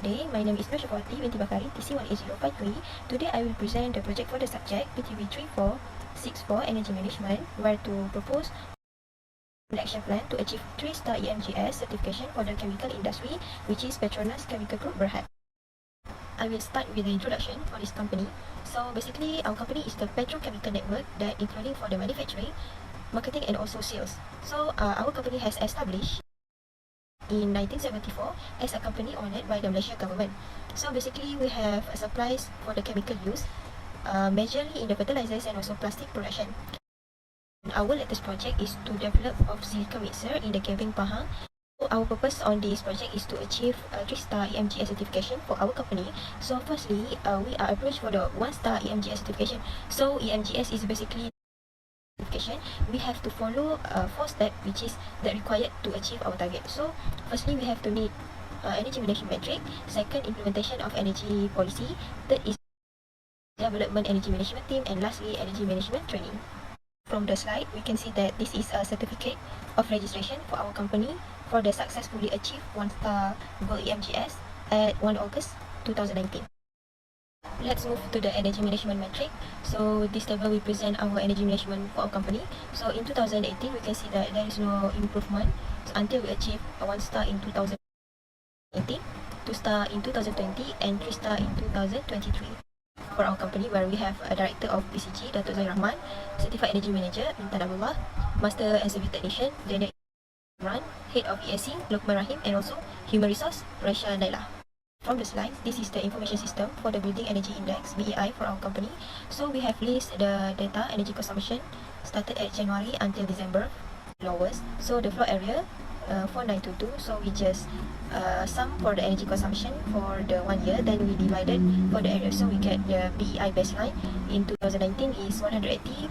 Day. My name is Nur Shafati binti Bakari, TC18053. Today I will present the project for the subject PTB 3464 Energy Management, where to propose an action plan to achieve 3-star EMGS certification for the chemical industry, which is Petronas Chemical Group Berhad. I will start with the introduction for this company. So basically, our company is the petrochemical network that including for the manufacturing, marketing and also sales. So our company has established in 1974 as a company owned by the Malaysian government. So basically, we have supplies for the chemical use, majorly in the fertilizers and also plastic production. Our latest project is to develop of silicon mixer in the Kevin Pahang. So our purpose on this project is to achieve a 3-star EMGS certification for our company. So firstly, we are approached for the 1-star EMGS certification. So EMGS is basically certification. We have to follow 4 steps, which is that required to achieve our target. So firstly, we have to meet energy management metric. Second, implementation of energy policy. Third is development energy management team, and lastly, energy management training. From the slide, we can see that this is a certificate of registration for our company for the successfully achieved 1-star Gold EMGS at 1 August 2019. Let's move to the energy management metric. So this table will present our energy management for our company. So in 2018, we can see that there is no improvement until we achieve a 1-star in 2018, 2-star in 2020, and 3-star in 2023. For our company, where we have a director of PCG, Dato' Zahir Rahman, certified energy manager, Intan Abdullah, master and service technician, Daniel Imran, head of ESC, Lokman Rahim, and also human resource, Raisha Naila. From the slide, this is the information system for the building energy index, BEI, for our company. So we have listed the data energy consumption started at January until December, lowest. So the floor area 4922, so we just sum for the energy consumption for the 1 year, then we divided for the area, so we get the BEI baseline in 2019 is 180.43.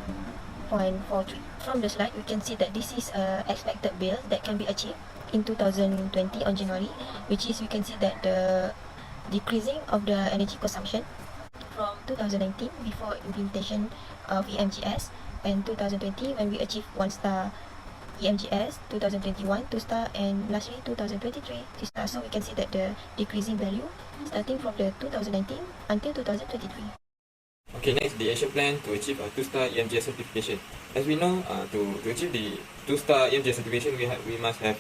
From the slide, we can see that this is expected bill that can be achieved in 2020 on January, which is we can see that the decreasing of the energy consumption from 2019 before implementation of EMGS, and 2020 when we achieve 1-star EMGS, 2021 2-star, and lastly 2023 3-star. So we can see that the decreasing value starting from the 2019 until 2023. Okay, next, the action plan to achieve a 2-star EMGS certification. As we know, to achieve the 2-star EMGS certification, we must have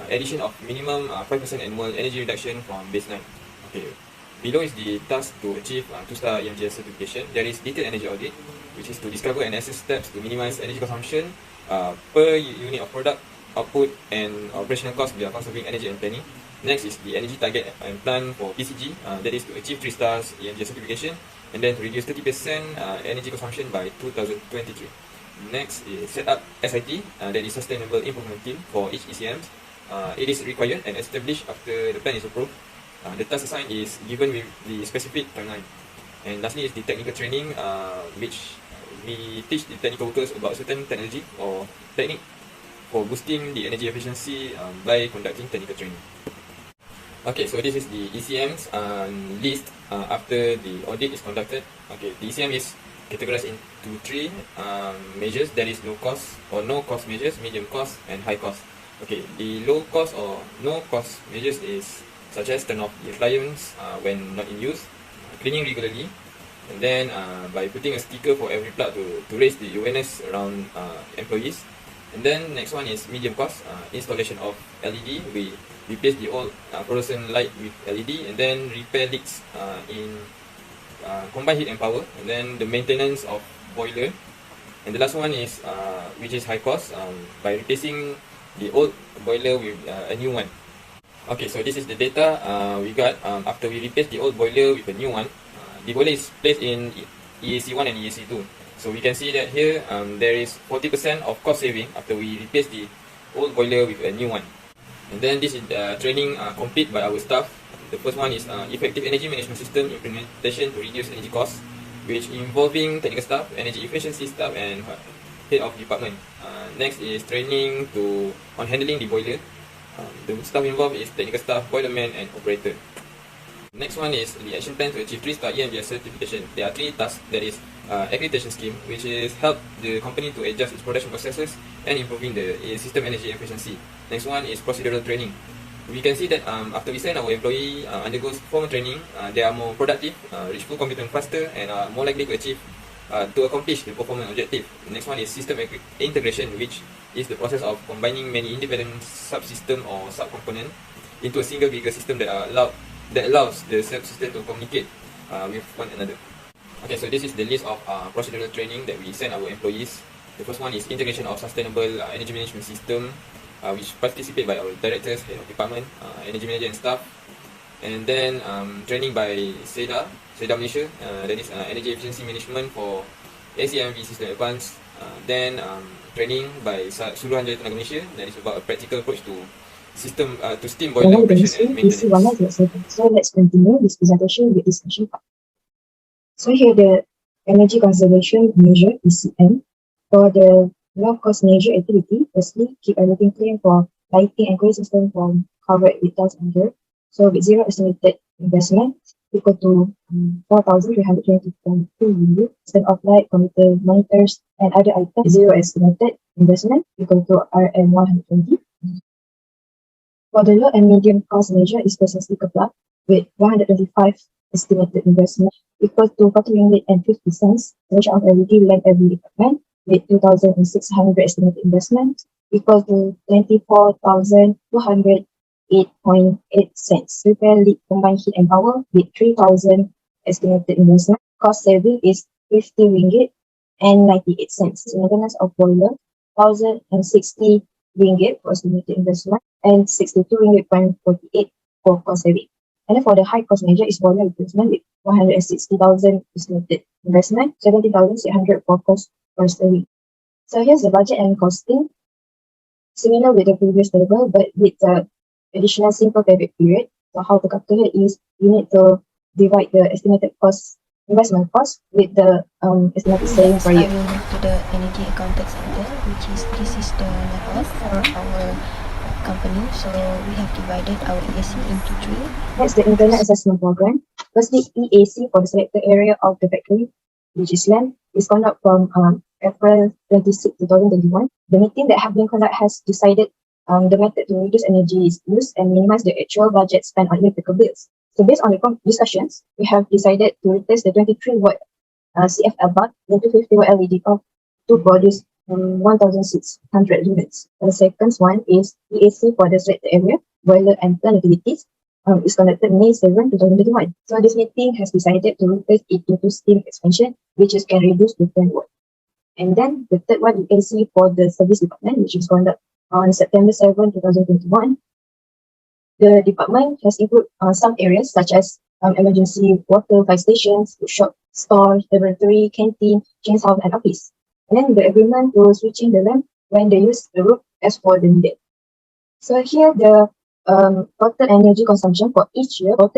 addition of minimum 5% annual energy reduction from baseline. Okay, below is the task to achieve 2-star EMGS certification. There is detailed energy audit, which is to discover and assess steps to minimize energy consumption per unit of product output and operational cost via conserving energy and planning. Next is the energy target and plan for PCG, that is to achieve 3 stars EMGS certification, and then to reduce 30% energy consumption by 2023. Next is set up SIT, that is Sustainable Improvement Team for each ECMs. It is required and established after the plan is approved. The task assigned is given with the specific timeline. And lastly is the technical training, which we teach the technical workers about certain technology or technique for boosting the energy efficiency by conducting technical training. Okay, so this is the ECM's list after the audit is conducted. Okay, the ECM is categorized into 3 measures. That is low cost or no cost measures, medium cost, and high cost. Okay, the low cost or no cost measures is such as turn off the appliance when not in use, cleaning regularly, and then by putting a sticker for every plug to raise the awareness around employees. And then next one is medium cost, installation of LED. We replace the old fluorescent light with LED, and then repair leaks in combined heat and power, and then the maintenance of boiler. And the last one is which is high cost, by replacing the old boiler with a new one. Okay, so this is the data we got after we replace the old boiler with a new one. The boiler is placed in EAC1 and EAC2. So we can see that here there is 40% of cost saving after we replace the old boiler with a new one. And then this is the training complete by our staff. The first one is effective energy management system implementation to reduce energy costs, which involving technical staff, energy efficiency staff, and head of department. Next is training on handling the boiler. The staff involved is technical staff, boilerman, and operator. Next one is the action plan to achieve 3-star EMGS certification. There are 3 tasks. That is accreditation scheme, which is help the company to adjust its production processes and improving the system energy efficiency. Next one is procedural training. we can see that after we send our employee undergoes formal training, they are more productive, reach full competence faster, and are more likely to achieve to accomplish the performance objective. The next one is system integration, which is the process of combining many independent subsystem or subcomponent into a single bigger system that allows the subsystem to communicate with one another. Okay, so this is the list of procedural training that we send our employees. The first one is integration of sustainable energy management system, which participate by our directors, head of department, energy manager and staff. And then training by SEDA Malaysia, that is energy efficiency management for ACMV system advance. Then training by Suruhanjaya Tenaga Malaysia, that is about a practical approach to system to steam boiler operation and maintenance. So let's continue this presentation with discussion part. So here the energy conservation measure ECM for the low cost measure activity. Firstly, keep everything clean for lighting and cooling system from covered with tiles under. So with zero estimated investment equal to 4,320.2 unit. Instead of light, computer monitors and other items, zero estimated investment equal to RM 120. For the low and medium cost measure is precisely coupled with 125 estimated investment equal to 40 ringgit and 50 cents, which of LED lamp every equipment with 2,600 estimated investment equal to 24,208.8 cents. Repair lead combined heat and power with 3,000 estimated investment. Cost saving is 50 ringgit and 98 cents. Maintenance of boiler, 1,060 ringgit for estimated investment and 62 ringgit point 48 for cost saving. And then for the high cost measure is boiler replacement with 160,000 estimated investment, 17,600 for cost per saving. So here's the budget and costing. Similar with the previous table, but with the additional simple payback period. So how to calculate is you need to divide the estimated cost, investment cost with the estimated saving per I year. will move to the energy accountant center, this is the method for our company. So we have divided our EAC into three. That's the internal assessment program. Firstly, EAC for the selected area of the factory, which is land, is conducted from April 26, 2021. The meeting that have been conducted has decided the method to reduce energy use and minimize the actual budget spent on electrical bills. So based on the discussions, we have decided to replace the 23 watt CFL bulb into 50 watt LED bulb to produce 1,600 units. The second one is EAC for the selected area, boiler and plant utilities. Is conducted May 7, 2021. So this meeting has decided to replace it into steam expansion, which can reduce to 10 watt. And then the third one, EAC for the service department, which is conducted on September 7, 2021. The department has included some areas such as emergency water, fire stations, shop, store, laboratory, canteen, chains house, and office. And then the agreement to switching the lamp when they use the roof as for the needed. So here the total energy consumption for each year, which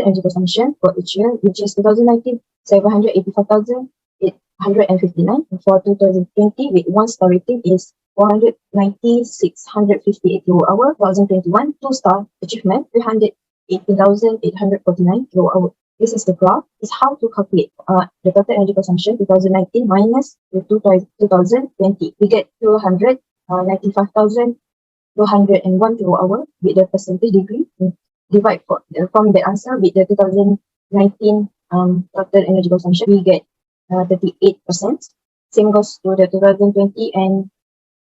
is 2019, 785,859, and for 2020 with 1-star rating is 490,658 kWh, 2021 2-star achievement 318,849 kWh. This is the graph. Is how to calculate the total energy consumption 2019 minus the 2020. We get 295,201 kWh with the percentage degree. Divide from the answer with the 2019 total energy consumption. We get 38%. Same goes to the 2020 and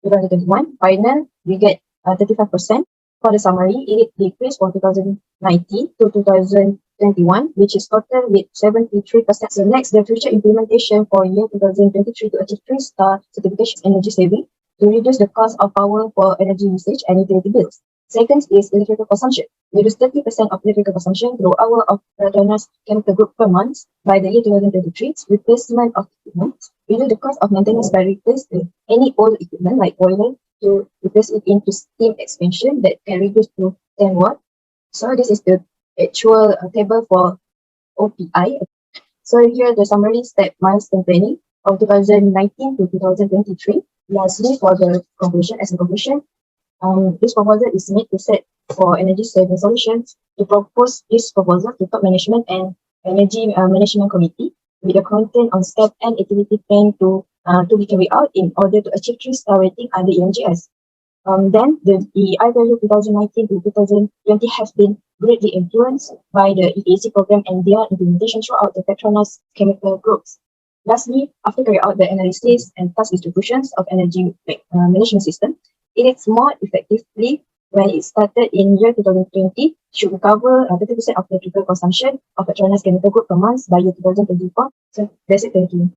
2021. Final, we get 35%. For the summary, it decreased from 2019 to 2021, which is total with 73%. So next, the future implementation for year 2023 to achieve 3-star certification energy saving to reduce the cost of power for energy usage and utility bills. Second is electrical consumption. Reduce 30% of electrical consumption through hour of Petronas Chemical Group per month by the year 2023. Replacement of equipment. Reduce the cost of maintenance by replacing any old equipment like boiler to replace it into steam expansion that can reduce to 10 watt. So this is the actual table for OPI. So here the summary step milestone planning from 2019 to 2023. Lastly, for the conclusion, this proposal is made to set for energy saving solutions. To propose this proposal to top management and energy management committee with the content on step and activity plan to be carried out in order to achieve 3-star rating under EMGS. Then the I value 2019 to 2020 has been greatly influenced by the EPAC program and their implementation throughout the Petronas chemical groups. Lastly, after carrying out the analysis and task distributions of energy management system, it is more effectively when it started in year 2020 should cover 30% of the total consumption of Petronas chemical group per month by year 2024. So that's it. Thank you.